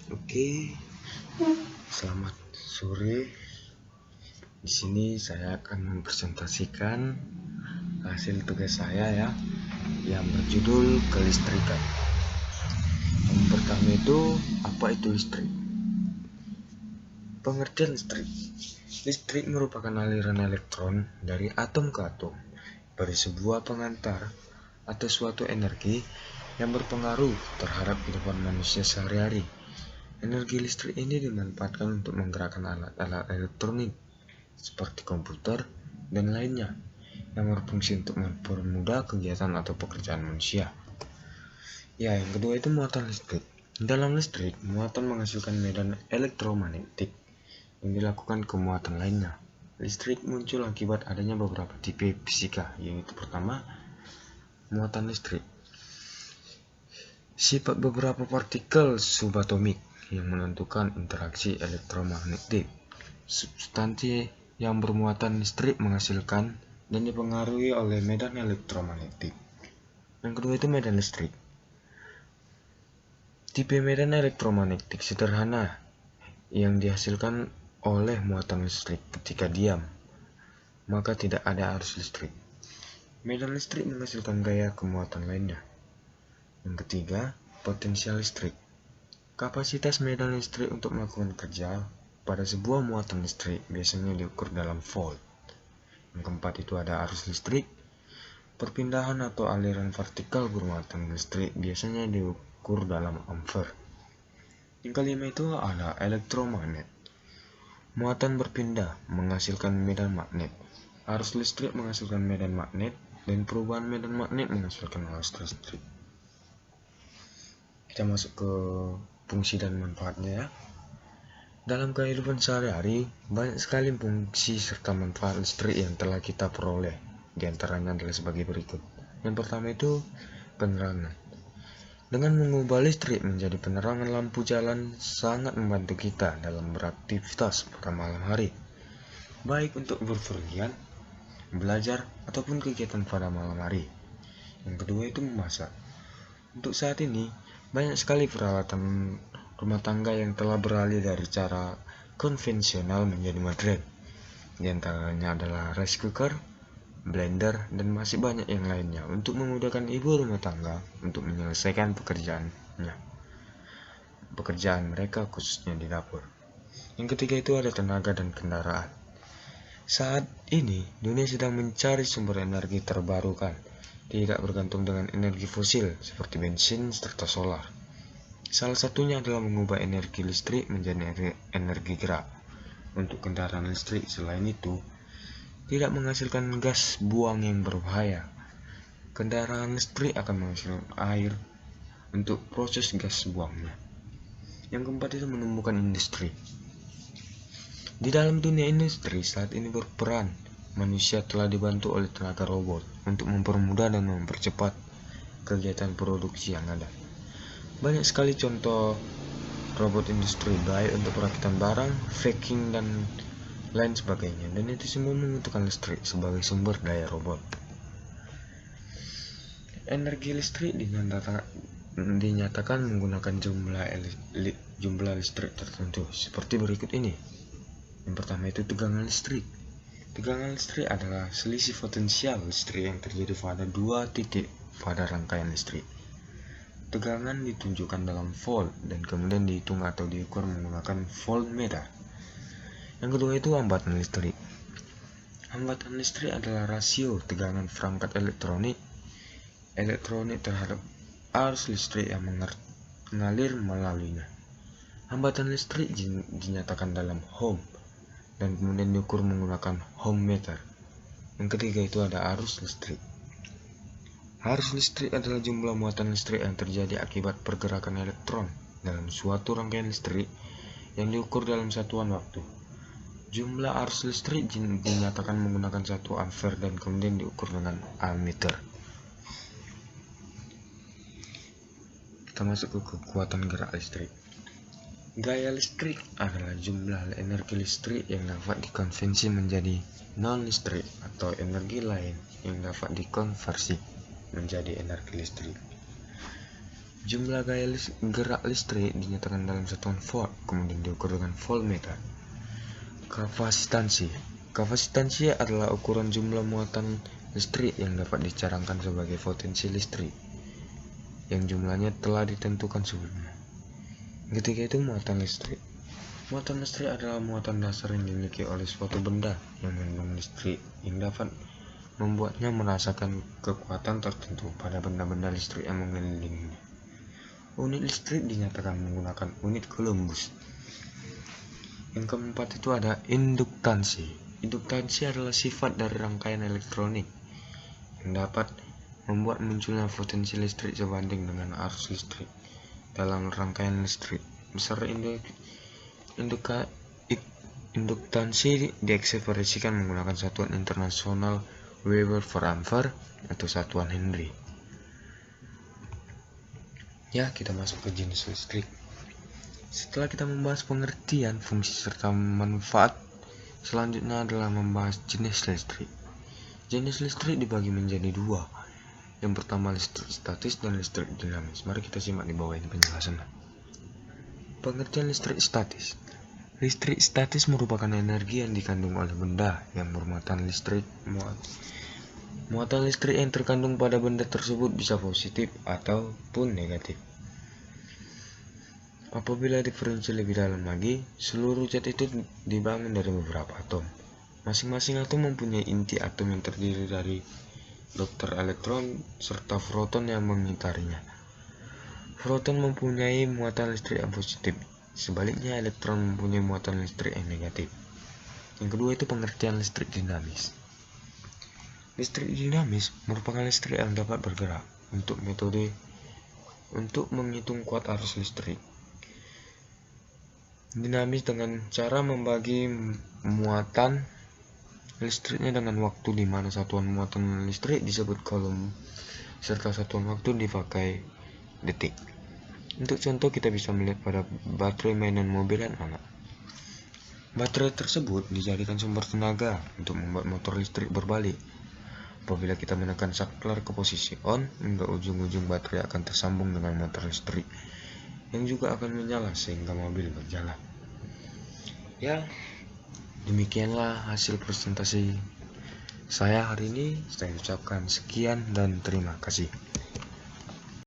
Oke, selamat sore. Di sini saya akan mempresentasikan hasil tugas saya yang berjudul kelistrikan. Yang pertama itu, apa itu listrik? Pengertian listrik. Listrik merupakan aliran elektron dari atom ke atom pada sebuah pengantar atau suatu energi yang berpengaruh terhadap kehidupan manusia sehari-hari. Energi listrik ini dimanfaatkan untuk menggerakkan alat-alat elektronik seperti komputer dan lainnya yang berfungsi untuk mempermudah kegiatan atau pekerjaan manusia. Yang kedua itu muatan listrik. Dalam listrik, muatan menghasilkan medan elektromagnetik yang dilakukan ke muatan lainnya. Listrik muncul akibat adanya beberapa tipe fisika, yaitu pertama, muatan listrik. Sifat beberapa partikel subatomik yang menentukan interaksi elektromagnetik. Substansi yang bermuatan listrik menghasilkan dan dipengaruhi oleh medan elektromagnetik. Yang kedua itu medan listrik. Tipe medan elektromagnetik sederhana yang dihasilkan oleh muatan listrik ketika diam, maka tidak ada arus listrik. Medan listrik menghasilkan gaya kemuatan lainnya. Yang ketiga, potensial listrik. Kapasitas medan listrik untuk melakukan kerja pada sebuah muatan listrik biasanya diukur dalam volt. Yang keempat itu ada arus listrik. Perpindahan atau aliran partikel bermuatan listrik biasanya diukur dalam ampere. Yang kelima itu ada elektromagnet. Muatan berpindah menghasilkan medan magnet. Arus listrik menghasilkan medan magnet dan perubahan medan magnet menghasilkan arus listrik. Kita masuk ke fungsi dan manfaatnya ya. Dalam kehidupan sehari-hari, banyak sekali fungsi serta manfaat listrik yang telah kita peroleh. Di antaranya adalah sebagai berikut. Yang pertama itu penerangan. Dengan mengubah listrik menjadi penerangan lampu jalan sangat membantu kita dalam beraktivitas pada malam hari, baik untuk berpergian, belajar, ataupun kegiatan pada malam hari. Yang kedua itu memasak. Untuk saat ini, banyak sekali peralatan rumah tangga yang telah beralih dari cara konvensional menjadi modern. Di antaranya adalah rice cooker, blender, dan masih banyak yang lainnya untuk memudahkan ibu rumah tangga untuk menyelesaikan pekerjaan mereka khususnya di dapur. Yang ketiga itu ada tenaga dan kendaraan. Saat ini, dunia sedang mencari sumber energi terbarukan, tidak bergantung dengan energi fosil seperti bensin serta solar. Salah satunya adalah mengubah energi listrik menjadi energi gerak. Untuk kendaraan listrik selain itu, tidak menghasilkan gas buang yang berbahaya. Kendaraan listrik akan menghasilkan air untuk proses gas buangnya. Yang keempat itu menumbuhkan industri. Di dalam dunia industri saat ini berperan, manusia telah dibantu oleh tenaga robot untuk mempermudah dan mempercepat kegiatan produksi yang ada. Banyak sekali contoh robot industri, baik untuk perakitan barang, vacuum, dan lain sebagainya, dan itu semua membutuhkan listrik sebagai sumber daya robot. Energi listrik dinyatakan menggunakan jumlah listrik tertentu seperti berikut ini. Yang pertama itu tegangan listrik. Tegangan listrik adalah selisih potensial listrik yang terjadi pada dua titik pada rangkaian listrik. Tegangan ditunjukkan dalam volt dan kemudian dihitung atau diukur menggunakan voltmeter. Yang kedua itu hambatan listrik. Hambatan listrik adalah rasio tegangan perangkat elektronik terhadap arus listrik yang mengalir melaluinya. Hambatan listrik dinyatakan dalam ohm dan kemudian diukur menggunakan ohmmeter. Yang ketiga itu ada arus listrik. Arus listrik adalah jumlah muatan listrik yang terjadi akibat pergerakan elektron dalam suatu rangkaian listrik yang diukur dalam satuan waktu. Jumlah arus listrik dinyatakan menggunakan 1 ampere dan kemudian diukur dengan ammeter. Kita masuk ke kekuatan gerak listrik. Gaya listrik adalah jumlah energi listrik yang dapat dikonversi menjadi non-listrik atau energi lain yang dapat dikonversi menjadi energi listrik. Jumlah gaya gerak listrik dinyatakan dalam satuan volt, kemudian diukur dengan voltmeter. Kapasitansi adalah ukuran jumlah muatan listrik yang dapat dicarangkan sebagai potensi listrik, yang jumlahnya telah ditentukan sebelumnya. Ketiga itu muatan listrik. Muatan listrik adalah muatan dasar yang dimiliki oleh suatu benda yang mengandung listrik yang dapat membuatnya merasakan kekuatan tertentu pada benda-benda listrik yang mengelilinginya. Unit listrik dinyatakan menggunakan unit Columbus. Yang keempat itu ada induktansi. Induktansi adalah sifat dari rangkaian elektronik yang dapat membuat munculnya potensi listrik sebanding dengan arus listrik dalam rangkaian listrik. Besar induktansi diekspresikan menggunakan satuan internasional Weber per ampere atau satuan Henry. Ya, kita masuk ke jenis listrik. Setelah kita membahas pengertian, fungsi serta manfaat, selanjutnya adalah membahas jenis listrik. Jenis listrik dibagi menjadi dua. Yang pertama listrik statis dan listrik dinamis. Mari kita simak di bawah ini penjelasannya. Pengertian listrik statis. Listrik statis merupakan energi yang dikandung oleh benda yang bermuatan listrik. Muatan listrik yang terkandung pada benda tersebut bisa positif ataupun negatif. Apabila diperinci lebih dalam lagi, seluruh zat itu dibangun dari beberapa atom. Masing-masing atom mempunyai inti atom yang terdiri dari dokter elektron serta proton yang mengitarinya. Proton mempunyai muatan listrik yang positif, sebaliknya elektron mempunyai muatan listrik yang negatif. Yang kedua itu pengertian listrik dinamis. Listrik dinamis merupakan listrik yang dapat bergerak untuk menghitung kuat arus listrik. Dinamis dengan cara membagi muatan listriknya dengan waktu, di mana satuan muatan listrik disebut coulomb serta satuan waktu dipakai detik. Untuk contoh kita bisa melihat pada baterai mainan mobil dan anak. Baterai tersebut dijadikan sumber tenaga untuk membuat motor listrik berbalik. Apabila kita menekan saklar ke posisi on, hingga ujung-ujung baterai akan tersambung dengan motor listrik yang juga akan menyala sehingga mobil berjalan. Ya, demikianlah hasil presentasi saya hari ini. Saya ucapkan sekian dan terima kasih.